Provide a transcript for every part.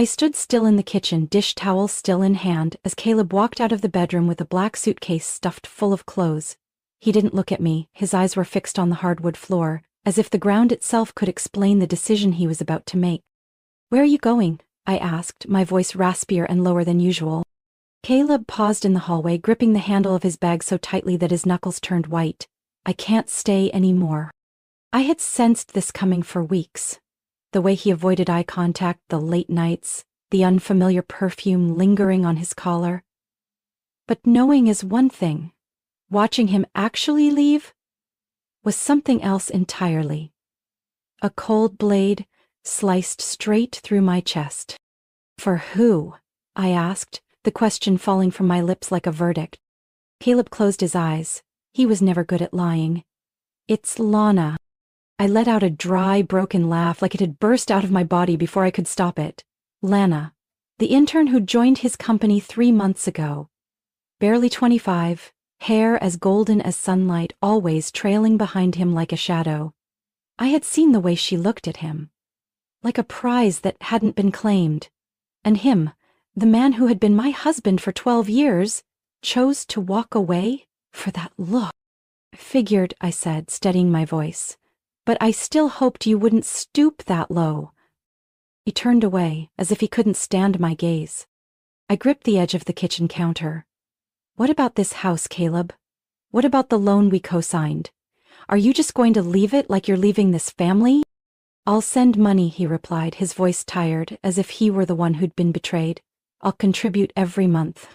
I stood still in the kitchen, dish towel still in hand, as Caleb walked out of the bedroom with a black suitcase stuffed full of clothes. He didn't look at me, his eyes were fixed on the hardwood floor, as if the ground itself could explain the decision he was about to make. "Where are you going?" I asked, my voice raspier and lower than usual. Caleb paused in the hallway, gripping the handle of his bag so tightly that his knuckles turned white. "I can't stay anymore." I had sensed this coming for weeks. The way he avoided eye contact, the late nights, the unfamiliar perfume lingering on his collar. But knowing is one thing. Watching him actually leave was something else entirely. A cold blade sliced straight through my chest. "For who?" I asked, the question falling from my lips like a verdict. Caleb closed his eyes. He was never good at lying. "It's Lana." I let out a dry, broken laugh like it had burst out of my body before I could stop it. Lana, the intern who joined his company 3 months ago. Barely 25, hair as golden as sunlight, always trailing behind him like a shadow. I had seen the way she looked at him. Like a prize that hadn't been claimed. And him, the man who had been my husband for 12 years, chose to walk away for that look. "Figured," I said, steadying my voice. "But I still hoped you wouldn't stoop that low." He turned away, as if he couldn't stand my gaze. I gripped the edge of the kitchen counter. "What about this house, Caleb? What about the loan we co-signed? Are you just going to leave it like you're leaving this family?" "I'll send money," he replied, his voice tired, as if he were the one who'd been betrayed. "I'll contribute every month."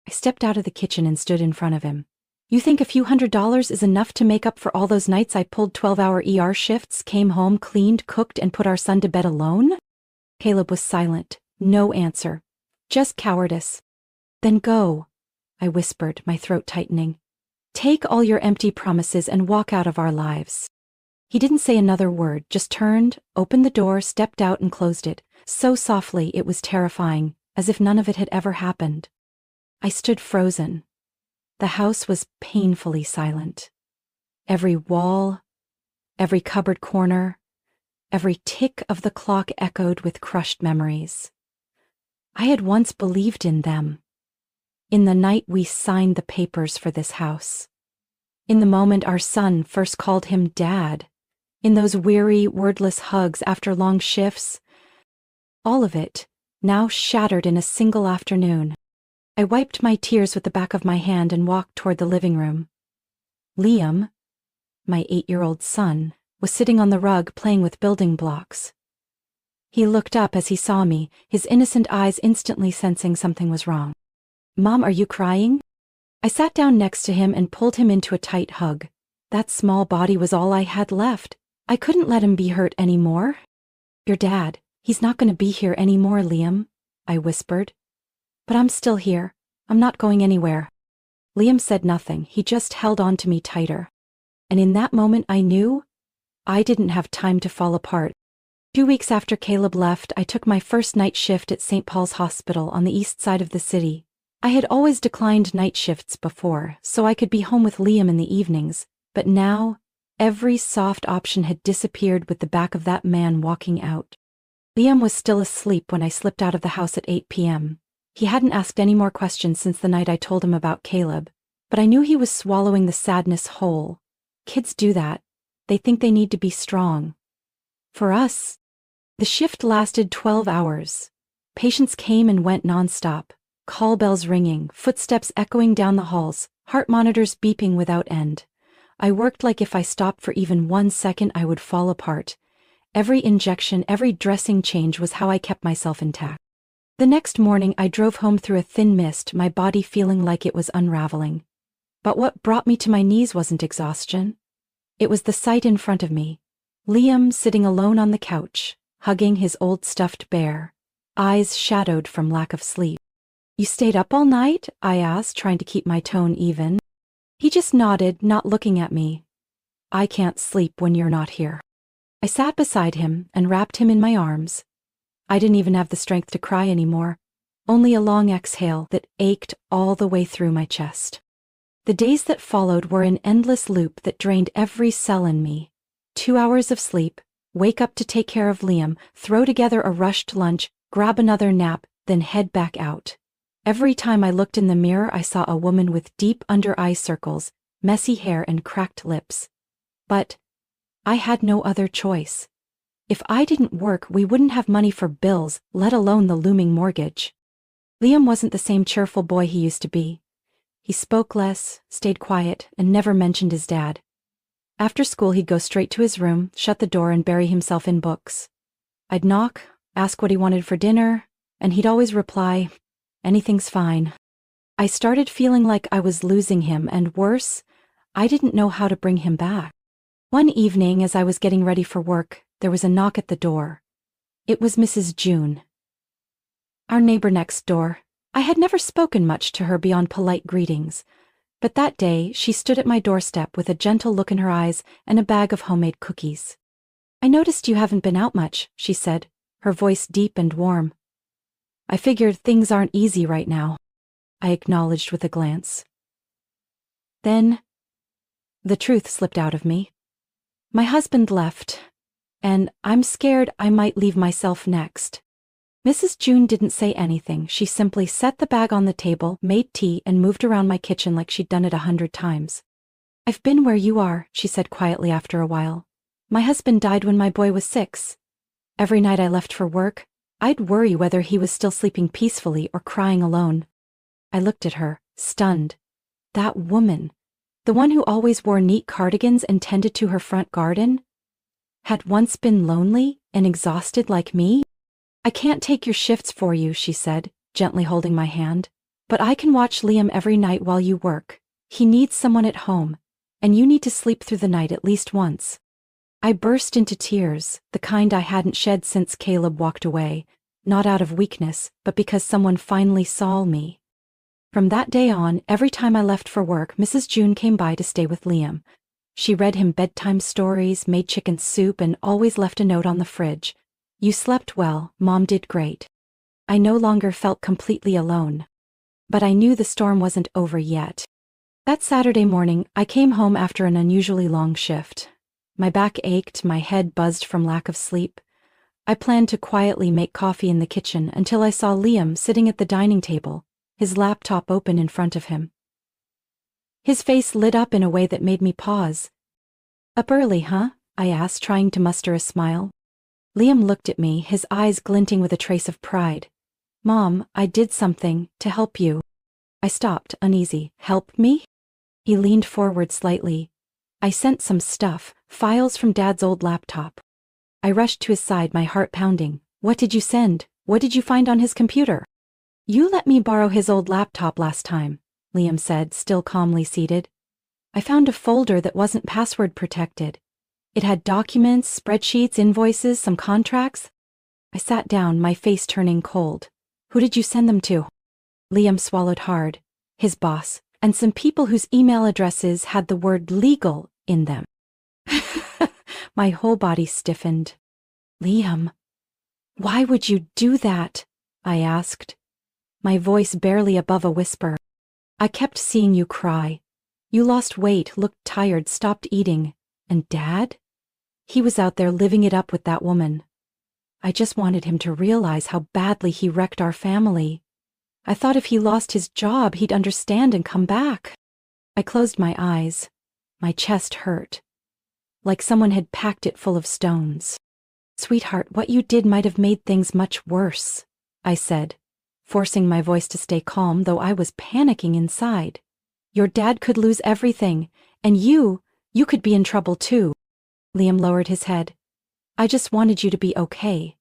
I stepped out of the kitchen and stood in front of him. "You think a few $100s is enough to make up for all those nights I pulled 12-hour ER shifts, came home, cleaned, cooked, and put our son to bed alone?" Caleb was silent. No answer. Just cowardice. "Then go," I whispered, my throat tightening. "Take all your empty promises and walk out of our lives." He didn't say another word, just turned, opened the door, stepped out and closed it, so softly it was terrifying, as if none of it had ever happened. I stood frozen. The house was painfully silent. Every wall, every cupboard corner, every tick of the clock echoed with crushed memories. I had once believed in them. In the night we signed the papers for this house. In the moment our son first called him Dad. In those weary, wordless hugs after long shifts. All of it, now shattered in a single afternoon. I wiped my tears with the back of my hand and walked toward the living room. Liam, my 8-year-old son, was sitting on the rug playing with building blocks. He looked up as he saw me, his innocent eyes instantly sensing something was wrong. "Mom, are you crying?" I sat down next to him and pulled him into a tight hug. That small body was all I had left. I couldn't let him be hurt anymore. "Your dad, he's not going to be here anymore, Liam," I whispered. "But I'm still here. I'm not going anywhere." Liam said nothing, he just held on to me tighter. And in that moment I knew I didn't have time to fall apart. 2 weeks after Caleb left, I took my first night shift at St. Paul's Hospital on the east side of the city. I had always declined night shifts before, so I could be home with Liam in the evenings, but now every soft option had disappeared with the back of that man walking out. Liam was still asleep when I slipped out of the house at 8 p.m. He hadn't asked any more questions since the night I told him about Caleb, but I knew he was swallowing the sadness whole. Kids do that. They think they need to be strong. For us, the shift lasted 12 hours. Patients came and went nonstop, call bells ringing, footsteps echoing down the halls, heart monitors beeping without end. I worked like if I stopped for even 1 second I would fall apart. Every injection, every dressing change was how I kept myself intact. The next morning I drove home through a thin mist, my body feeling like it was unraveling. But what brought me to my knees wasn't exhaustion. It was the sight in front of me. Liam sitting alone on the couch, hugging his old stuffed bear, eyes shadowed from lack of sleep. "You stayed up all night?" I asked, trying to keep my tone even. He just nodded, not looking at me. "I can't sleep when you're not here." I sat beside him and wrapped him in my arms. I didn't even have the strength to cry anymore, only a long exhale that ached all the way through my chest. The days that followed were an endless loop that drained every cell in me. 2 hours of sleep, wake up to take care of Liam, throw together a rushed lunch, grab another nap, then head back out. Every time I looked in the mirror, I saw a woman with deep under-eye circles, messy hair, and cracked lips. But I had no other choice. If I didn't work, we wouldn't have money for bills, let alone the looming mortgage. Liam wasn't the same cheerful boy he used to be. He spoke less, stayed quiet, and never mentioned his dad. After school, he'd go straight to his room, shut the door, and bury himself in books. I'd knock, ask what he wanted for dinner, and he'd always reply, "Anything's fine." I started feeling like I was losing him, and worse, I didn't know how to bring him back. One evening, as I was getting ready for work, there was a knock at the door. It was Mrs. June, our neighbor next door. I had never spoken much to her beyond polite greetings, but that day she stood at my doorstep with a gentle look in her eyes and a bag of homemade cookies. "I noticed you haven't been out much," she said, her voice deep and warm. "I figured things aren't easy right now," I acknowledged with a glance. Then the truth slipped out of me. My husband left, and I'm scared I might leave myself next. Mrs. June didn't say anything. She simply set the bag on the table, made tea, and moved around my kitchen like she'd done it 100 times. "I've been where you are," she said quietly after a while. "My husband died when my boy was 6. Every night I left for work, I'd worry whether he was still sleeping peacefully or crying alone." I looked at her, stunned. That woman, the one who always wore neat cardigans and tended to her front garden, had once been lonely and exhausted like me. "I can't take your shifts for you," she said, gently holding my hand, "but I can watch Liam every night while you work. He needs someone at home, and you need to sleep through the night at least once." I burst into tears, the kind I hadn't shed since Caleb walked away, not out of weakness, but because someone finally saw me. From that day on, every time I left for work, Mrs. June came by to stay with Liam. She read him bedtime stories, made chicken soup, and always left a note on the fridge. "You slept well, Mom did great." I no longer felt completely alone. But I knew the storm wasn't over yet. That Saturday morning, I came home after an unusually long shift. My back ached, my head buzzed from lack of sleep. I planned to quietly make coffee in the kitchen until I saw Liam sitting at the dining table, his laptop open in front of him. His face lit up in a way that made me pause. "Up early, huh?" I asked, trying to muster a smile. Liam looked at me, his eyes glinting with a trace of pride. "Mom, I did something to help you." I stopped, uneasy. "Help me?" He leaned forward slightly. "I sent some stuff, files from Dad's old laptop." I rushed to his side, my heart pounding. "What did you send? What did you find on his computer?" "You let me borrow his old laptop last time," Liam said, still calmly seated. "I found a folder that wasn't password protected. It had documents, spreadsheets, invoices, some contracts." I sat down, my face turning cold. "Who did you send them to?" Liam swallowed hard. "His boss, and some people whose email addresses had the word legal in them." My whole body stiffened. "Liam, why would you do that?" I asked, my voice barely above a whisper. "I kept seeing you cry. You lost weight, looked tired, stopped eating. And Dad? He was out there living it up with that woman. I just wanted him to realize how badly he wrecked our family. I thought if he lost his job, he'd understand and come back." I closed my eyes. My chest hurt, like someone had packed it full of stones. "Sweetheart, what you did might have made things much worse," I said, forcing my voice to stay calm, though I was panicking inside. "Your dad could lose everything, and you could be in trouble too." Liam lowered his head. "I just wanted you to be okay.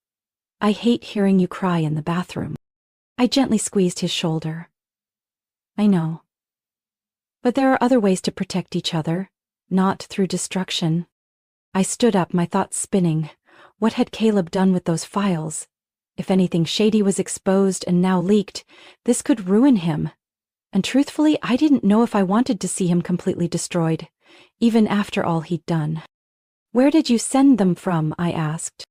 I hate hearing you cry in the bathroom." I gently squeezed his shoulder. "I know. But there are other ways to protect each other, not through destruction." I stood up, my thoughts spinning. What had Caleb done with those files? If anything shady was exposed and now leaked, this could ruin him. And truthfully, I didn't know if I wanted to see him completely destroyed, even after all he'd done. "Where did you send them from?" I asked.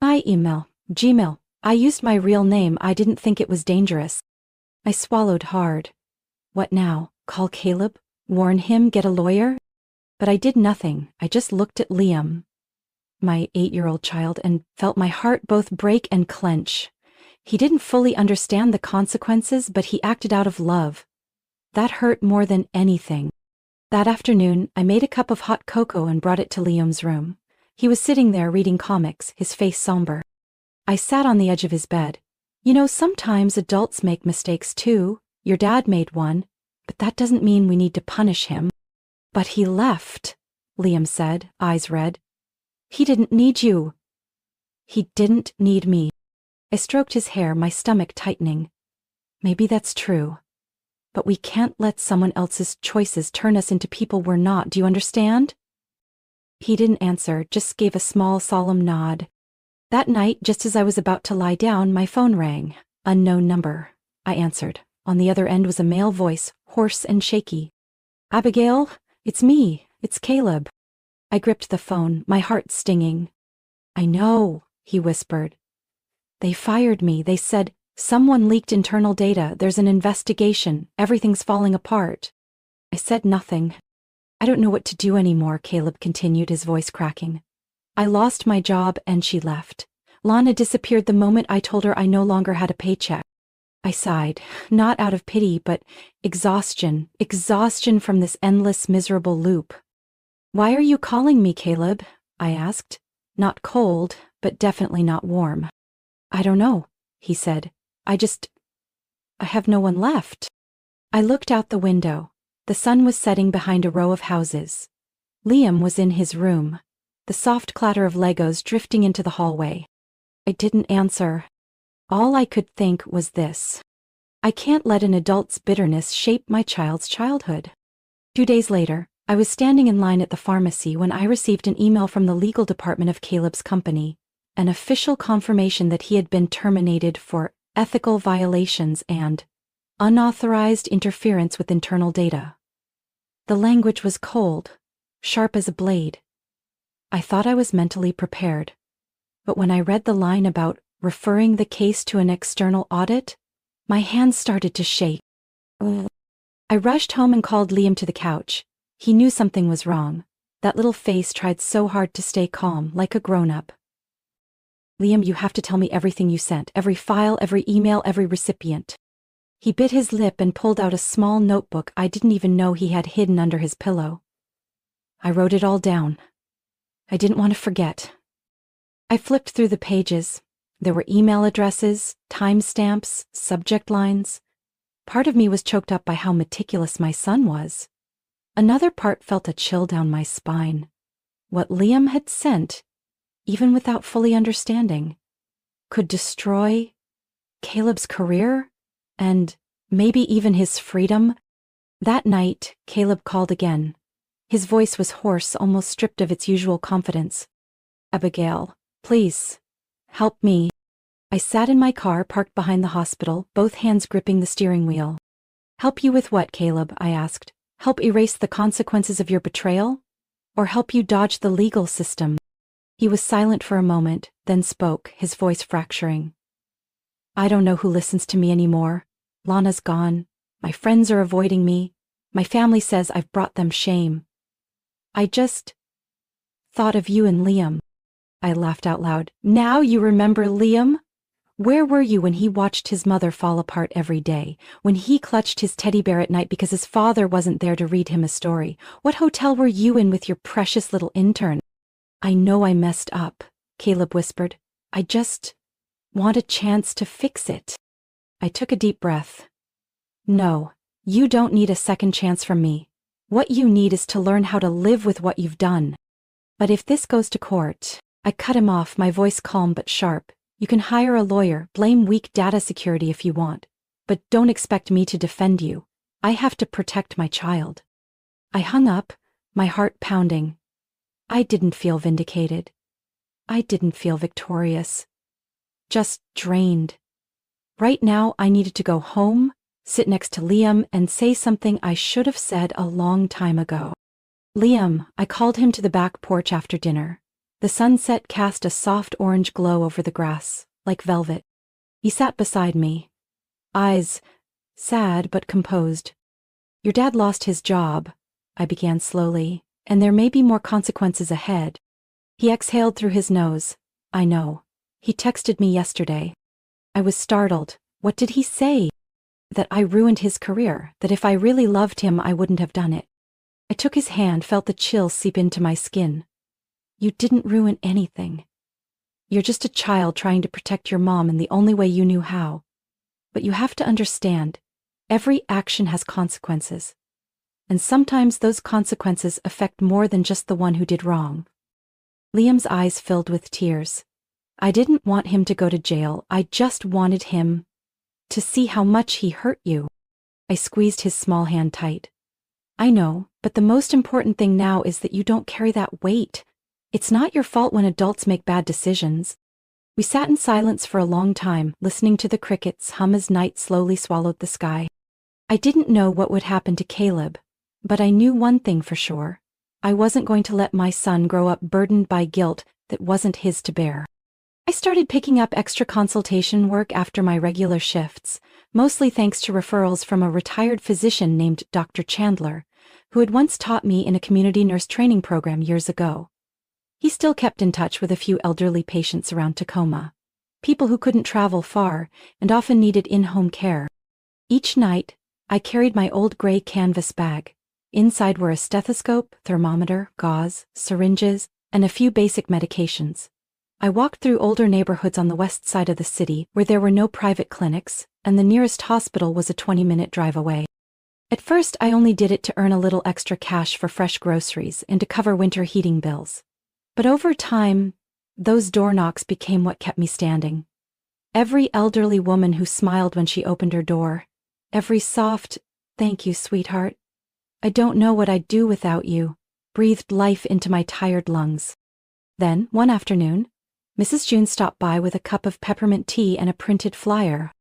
"My email, Gmail. I used my real name. I didn't think it was dangerous." I swallowed hard. What now? Call Caleb? Warn him? Get a lawyer? But I did nothing. I just looked at Liam, my 8-year-old child, and felt my heart both break and clench. He didn't fully understand the consequences, but he acted out of love. That hurt more than anything. That afternoon, I made a cup of hot cocoa and brought it to Liam's room. He was sitting there reading comics, his face somber. I sat on the edge of his bed. You know, sometimes adults make mistakes too. Your dad made one, but that doesn't mean we need to punish him. But he left, Liam said, eyes red. He didn't need you. He didn't need me. I stroked his hair, my stomach tightening. Maybe that's true. But we can't let someone else's choices turn us into people we're not, do you understand? He didn't answer, just gave a small, solemn nod. That night, just as I was about to lie down, my phone rang. Unknown number. I answered. On the other end was a male voice, hoarse and shaky. Abigail, it's me. It's Caleb. I gripped the phone, my heart stinging. I know, he whispered. They fired me. They said, someone leaked internal data. There's an investigation. Everything's falling apart. I said nothing. I don't know what to do anymore, Caleb continued, his voice cracking. I lost my job and she left. Lana disappeared the moment I told her I no longer had a paycheck. I sighed, not out of pity, but exhaustion from this endless, miserable loop. Why are you calling me, Caleb? I asked. Not cold, but definitely not warm. I don't know, he said. I have no one left. I looked out the window. The sun was setting behind a row of houses. Liam was in his room, the soft clatter of Legos drifting into the hallway. I didn't answer. All I could think was this. I can't let an adult's bitterness shape my child's childhood. 2 days later, I was standing in line at the pharmacy when I received an email from the legal department of Caleb's company, an official confirmation that he had been terminated for ethical violations and unauthorized interference with internal data. The language was cold, sharp as a blade. I thought I was mentally prepared, but when I read the line about referring the case to an external audit, my hands started to shake. I rushed home and called Liam to the couch. He knew something was wrong. That little face tried so hard to stay calm, like a grown-up. Liam, you have to tell me everything you sent, every file, every email, every recipient. He bit his lip and pulled out a small notebook I didn't even know he had hidden under his pillow. I wrote it all down. I didn't want to forget. I flipped through the pages. There were email addresses, timestamps, subject lines. Part of me was choked up by how meticulous my son was. Another part felt a chill down my spine. What Liam had sent, even without fully understanding, could destroy Caleb's career and maybe even his freedom. That night, Caleb called again. His voice was hoarse, almost stripped of its usual confidence. Abigail, please, help me. I sat in my car parked behind the hospital, both hands gripping the steering wheel. Help you with what, Caleb? I asked. Help erase the consequences of your betrayal? Or help you dodge the legal system? He was silent for a moment, then spoke, his voice fracturing. I don't know who listens to me anymore. Lana's gone. My friends are avoiding me. My family says I've brought them shame. I just thought of you and Liam. I laughed out loud. Now you remember Liam? Where were you when he watched his mother fall apart every day? When he clutched his teddy bear at night because his father wasn't there to read him a story? What hotel were you in with your precious little intern? I know I messed up, Caleb whispered. I just want a chance to fix it. I took a deep breath. No, you don't need a second chance from me. What you need is to learn how to live with what you've done. But if this goes to court, I cut him off, my voice calm but sharp. You can hire a lawyer, blame weak data security if you want, but don't expect me to defend you. I have to protect my child. I hung up, my heart pounding. I didn't feel vindicated. I didn't feel victorious. Just drained. Right now, I needed to go home, sit next to Liam, and say something I should have said a long time ago. Liam, I called him to the back porch after dinner. The sunset cast a soft orange glow over the grass, like velvet. He sat beside me, eyes sad but composed. Your dad lost his job, I began slowly, and there may be more consequences ahead. He exhaled through his nose. I know. He texted me yesterday. I was startled. What did he say? That I ruined his career, that if I really loved him I wouldn't have done it. I took his hand, felt the chill seep into my skin. You didn't ruin anything. You're just a child trying to protect your mom in the only way you knew how. But you have to understand, every action has consequences. And sometimes those consequences affect more than just the one who did wrong. Liam's eyes filled with tears. I didn't want him to go to jail, I just wanted him to see how much he hurt you. I squeezed his small hand tight. I know, but the most important thing now is that you don't carry that weight. It's not your fault when adults make bad decisions. We sat in silence for a long time, listening to the crickets hum as night slowly swallowed the sky. I didn't know what would happen to Caleb, but I knew one thing for sure. I wasn't going to let my son grow up burdened by guilt that wasn't his to bear. I started picking up extra consultation work after my regular shifts, mostly thanks to referrals from a retired physician named Dr. Chandler, who had once taught me in a community nurse training program years ago. He still kept in touch with a few elderly patients around Tacoma, people who couldn't travel far and often needed in-home care. Each night, I carried my old gray canvas bag. Inside were a stethoscope, thermometer, gauze, syringes, and a few basic medications. I walked through older neighborhoods on the west side of the city where there were no private clinics, and the nearest hospital was a 20-minute drive away. At first, I only did it to earn a little extra cash for fresh groceries and to cover winter heating bills. But over time, those door knocks became what kept me standing. Every elderly woman who smiled when she opened her door, every soft, "Thank you, sweetheart. I don't know what I'd do without you," breathed life into my tired lungs. Then, one afternoon, Mrs. June stopped by with a cup of peppermint tea and a printed flyer.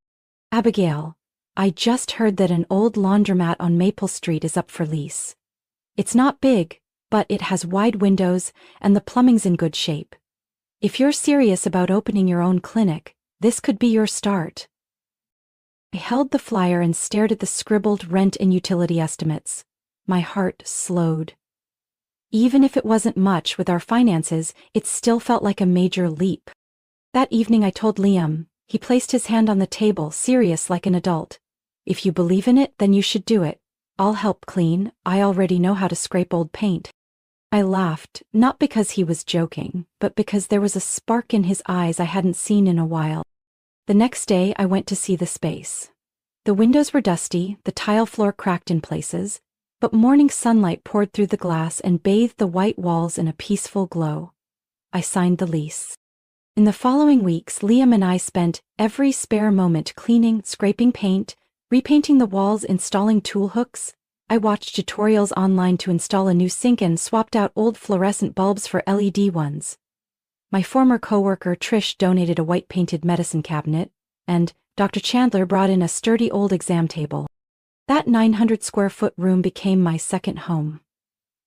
"Abigail, I just heard that an old laundromat on Maple Street is up for lease. It's not big, but it has wide windows and the plumbing's in good shape. If you're serious about opening your own clinic, this could be your start." I held the flyer and stared at the scribbled rent and utility estimates. My heart slowed. Even if it wasn't much with our finances, it still felt like a major leap. That evening I told Liam. He placed his hand on the table, serious like an adult. "If you believe in it, then you should do it. I'll help clean, I already know how to scrape old paint." I laughed, not because he was joking, but because there was a spark in his eyes I hadn't seen in a while. The next day I went to see the space. The windows were dusty, the tile floor cracked in places, but morning sunlight poured through the glass and bathed the white walls in a peaceful glow. I signed the lease. In the following weeks, Liam and I spent every spare moment cleaning, scraping paint, repainting the walls, installing tool hooks. I watched tutorials online to install a new sink and swapped out old fluorescent bulbs for LED ones. My former coworker Trish donated a white-painted medicine cabinet, and Dr. Chandler brought in a sturdy old exam table. That 900-square-foot room became my second home.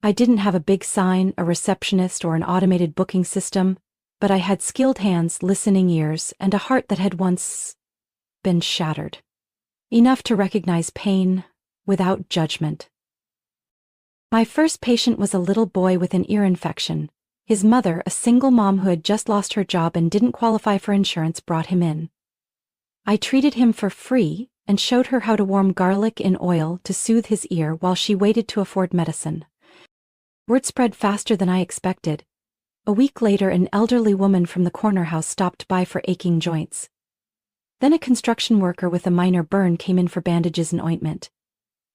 I didn't have a big sign, a receptionist, or an automated booking system, but I had skilled hands, listening ears, and a heart that had once been shattered. Enough to recognize pain without judgment. My first patient was a little boy with an ear infection. His mother, a single mom who had just lost her job and didn't qualify for insurance, brought him in. I treated him for free and showed her how to warm garlic in oil to soothe his ear while she waited to afford medicine. Word spread faster than I expected. A week later, an elderly woman from the corner house stopped by for aching joints. Then a construction worker with a minor burn came in for bandages and ointment.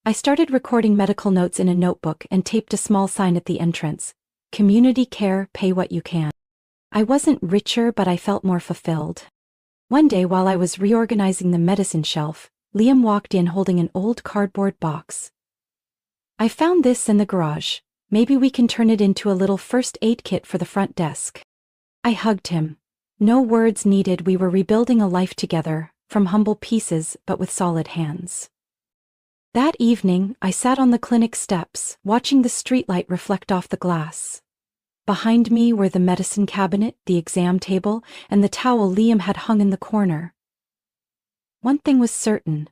I started recording medical notes in a notebook and taped a small sign at the entrance. "Community care, pay what you can." I wasn't richer, but I felt more fulfilled. One day, while I was reorganizing the medicine shelf, Liam walked in holding an old cardboard box. "I found this in the garage. Maybe we can turn it into a little first aid kit for the front desk." I hugged him. No words needed, we were rebuilding a life together, from humble pieces but with solid hands. That evening, I sat on the clinic steps, watching the streetlight reflect off the glass. Behind me were the medicine cabinet, the exam table, and the towel Liam had hung in the corner. One thing was certain.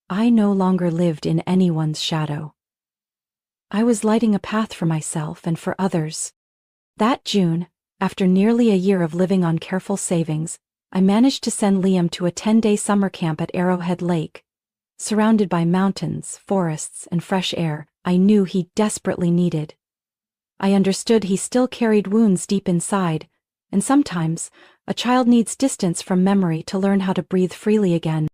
I no longer lived in anyone's shadow. I was lighting a path for myself and for others. That June, after nearly a year of living on careful savings, I managed to send Liam to a 10-day summer camp at Arrowhead Lake. Surrounded by mountains, forests, and fresh air, I knew he desperately needed. I understood he still carried wounds deep inside, and sometimes, a child needs distance from memory to learn how to breathe freely again.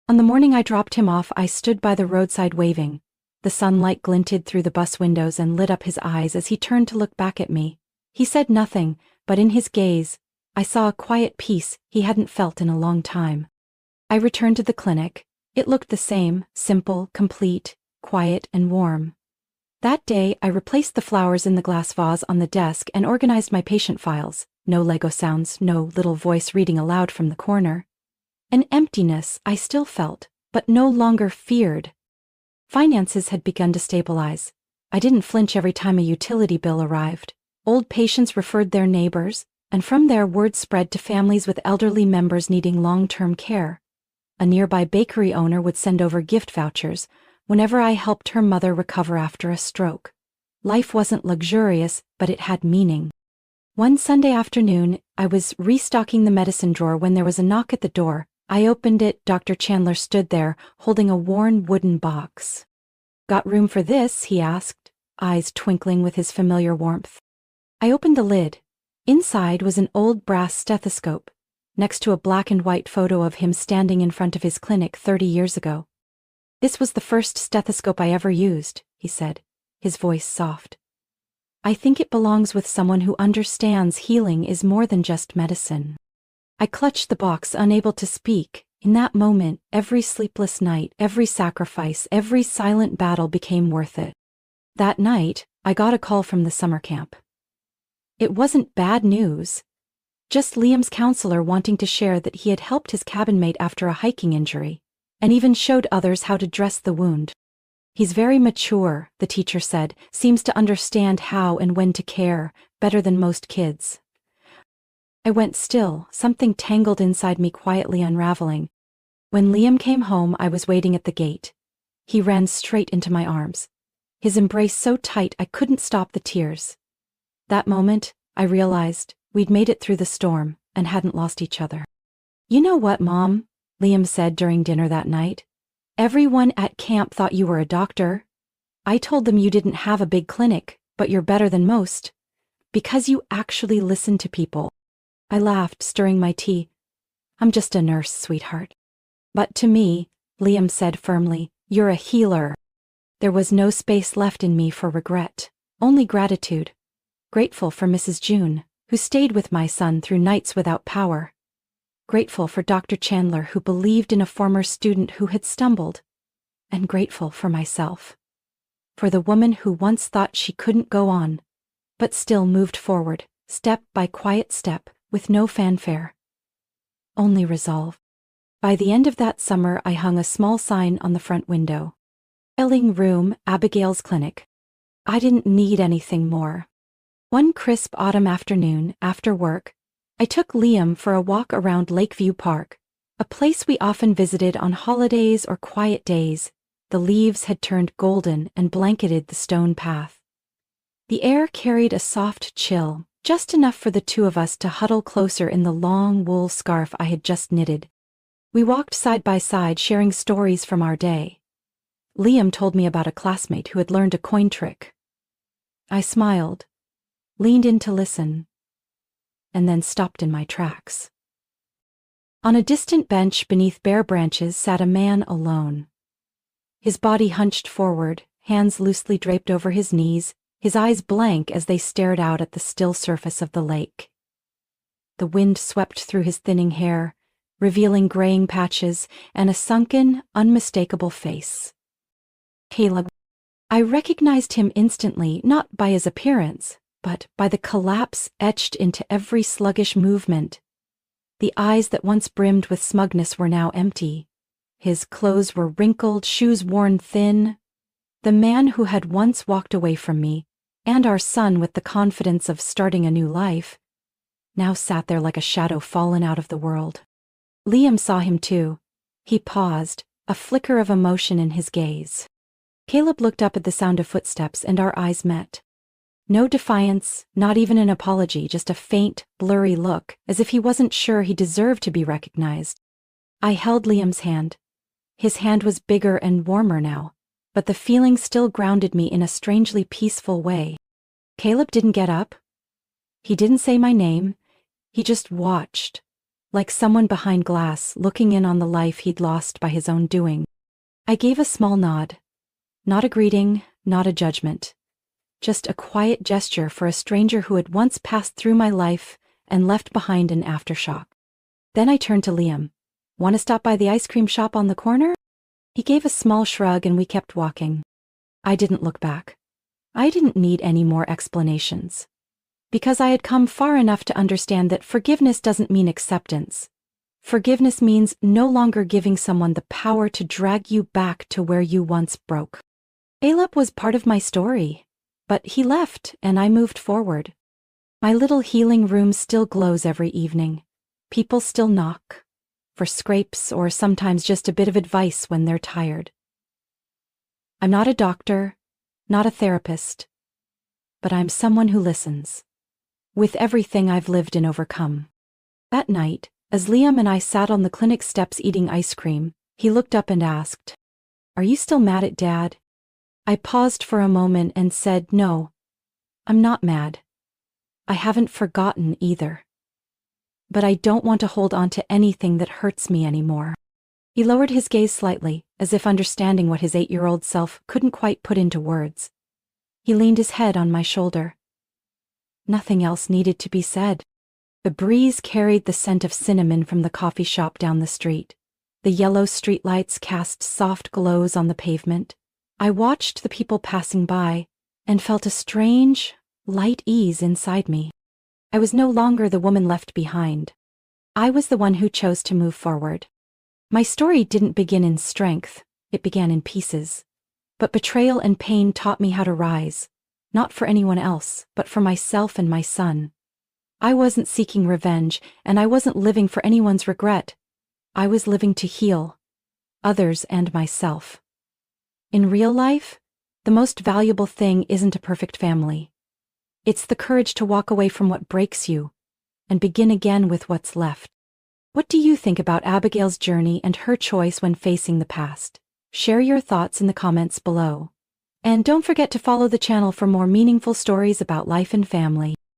On the morning I dropped him off, I stood by the roadside waving. The sunlight glinted through the bus windows and lit up his eyes as he turned to look back at me. He said nothing, but in his gaze, I saw a quiet peace he hadn't felt in a long time. I returned to the clinic. It looked the same, simple, complete, quiet, and warm. That day, I replaced the flowers in the glass vase on the desk and organized my patient files. No Lego sounds, no little voice reading aloud from the corner. An emptiness I still felt, but no longer feared. Finances had begun to stabilize. I didn't flinch every time a utility bill arrived. Old patients referred their neighbors, and from there word spread to families with elderly members needing long-term care. A nearby bakery owner would send over gift vouchers whenever I helped her mother recover after a stroke. Life wasn't luxurious, but it had meaning. One Sunday afternoon, I was restocking the medicine drawer when there was a knock at the door. I opened it. Dr. Chandler stood there, holding a worn wooden box. "Got room for this?" he asked, eyes twinkling with his familiar warmth. I opened the lid. Inside was an old brass stethoscope, next to a black and white photo of him standing in front of his clinic 30 years ago. "This was the first stethoscope I ever used," he said, his voice soft. "I think it belongs with someone who understands healing is more than just medicine." I clutched the box, unable to speak. In that moment, every sleepless night, every sacrifice, every silent battle became worth it. That night, I got a call from the summer camp. It wasn't bad news. Just Liam's counselor wanting to share that he had helped his cabin mate after a hiking injury, and even showed others how to dress the wound. "He's very mature," the teacher said, "seems to understand how and when to care, better than most kids." I went still, something tangled inside me quietly unraveling. When Liam came home, I was waiting at the gate. He ran straight into my arms, his embrace so tight I couldn't stop the tears. That moment, I realized we'd made it through the storm and hadn't lost each other. "You know what, Mom?" Liam said during dinner that night. "Everyone at camp thought you were a doctor. I told them you didn't have a big clinic, but you're better than most. Because you actually listen to people." I laughed, stirring my tea. "I'm just a nurse, sweetheart." "But to me," Liam said firmly, "you're a healer." There was no space left in me for regret, only gratitude. Grateful for Mrs. June, who stayed with my son through nights without power. Grateful for Dr. Chandler, who believed in a former student who had stumbled. And grateful for myself. For the woman who once thought she couldn't go on, but still moved forward, step by quiet step, with no fanfare. Only resolve. By the end of that summer, I hung a small sign on the front window. "Healing Room, Abigail's Clinic." I didn't need anything more. One crisp autumn afternoon, after work, I took Liam for a walk around Lakeview Park, a place we often visited on holidays or quiet days. The leaves had turned golden and blanketed the stone path. The air carried a soft chill, just enough for the two of us to huddle closer in the long wool scarf I had just knitted. We walked side by side, sharing stories from our day. Liam told me about a classmate who had learned a coin trick. I smiled, leaned in to listen, and then stopped in my tracks. On a distant bench beneath bare branches sat a man alone. His body hunched forward, hands loosely draped over his knees, his eyes blank as they stared out at the still surface of the lake. The wind swept through his thinning hair, revealing graying patches and a sunken, unmistakable face. "Caleb." I recognized him instantly, not by his appearance, but by the collapse etched into every sluggish movement. The eyes that once brimmed with smugness were now empty. His clothes were wrinkled, shoes worn thin. The man who had once walked away from me, and our son with the confidence of starting a new life, now sat there like a shadow fallen out of the world. Liam saw him too. He paused, a flicker of emotion in his gaze. Caleb looked up at the sound of footsteps, and our eyes met. No defiance, not even an apology, just a faint, blurry look, as if he wasn't sure he deserved to be recognized. I held Liam's hand. His hand was bigger and warmer now, but the feeling still grounded me in a strangely peaceful way. Caleb didn't get up. He didn't say my name. He just watched, like someone behind glass looking in on the life he'd lost by his own doing. I gave a small nod. Not a greeting, not a judgment. Just a quiet gesture for a stranger who had once passed through my life and left behind an aftershock. Then I turned to Liam. Want to stop by the ice cream shop on the corner? He gave a small shrug and we kept walking. I didn't look back. I didn't need any more explanations. Because I had come far enough to understand that forgiveness doesn't mean acceptance. Forgiveness means no longer giving someone the power to drag you back to where you once broke. Caleb was part of my story. But he left, and I moved forward. My little healing room still glows every evening. People still knock. For scrapes or sometimes just a bit of advice when they're tired. I'm not a doctor, not a therapist. But I'm someone who listens. With everything I've lived and overcome. That night, as Liam and I sat on the clinic steps eating ice cream, he looked up and asked, "Are you still mad at Dad?" I paused for a moment and said, "No, I'm not mad. I haven't forgotten either. But I don't want to hold on to anything that hurts me anymore." He lowered his gaze slightly, as if understanding what his 8-year-old self couldn't quite put into words. He leaned his head on my shoulder. Nothing else needed to be said. The breeze carried the scent of cinnamon from the coffee shop down the street. The yellow streetlights cast soft glows on the pavement. I watched the people passing by and felt a strange, light ease inside me. I was no longer the woman left behind. I was the one who chose to move forward. My story didn't begin in strength, it began in pieces. But betrayal and pain taught me how to rise, not for anyone else, but for myself and my son. I wasn't seeking revenge, and I wasn't living for anyone's regret. I was living to heal others and myself. In real life, the most valuable thing isn't a perfect family. It's the courage to walk away from what breaks you and begin again with what's left. What do you think about Abigail's journey and her choice when facing the past? Share your thoughts in the comments below. And don't forget to follow the channel for more meaningful stories about life and family.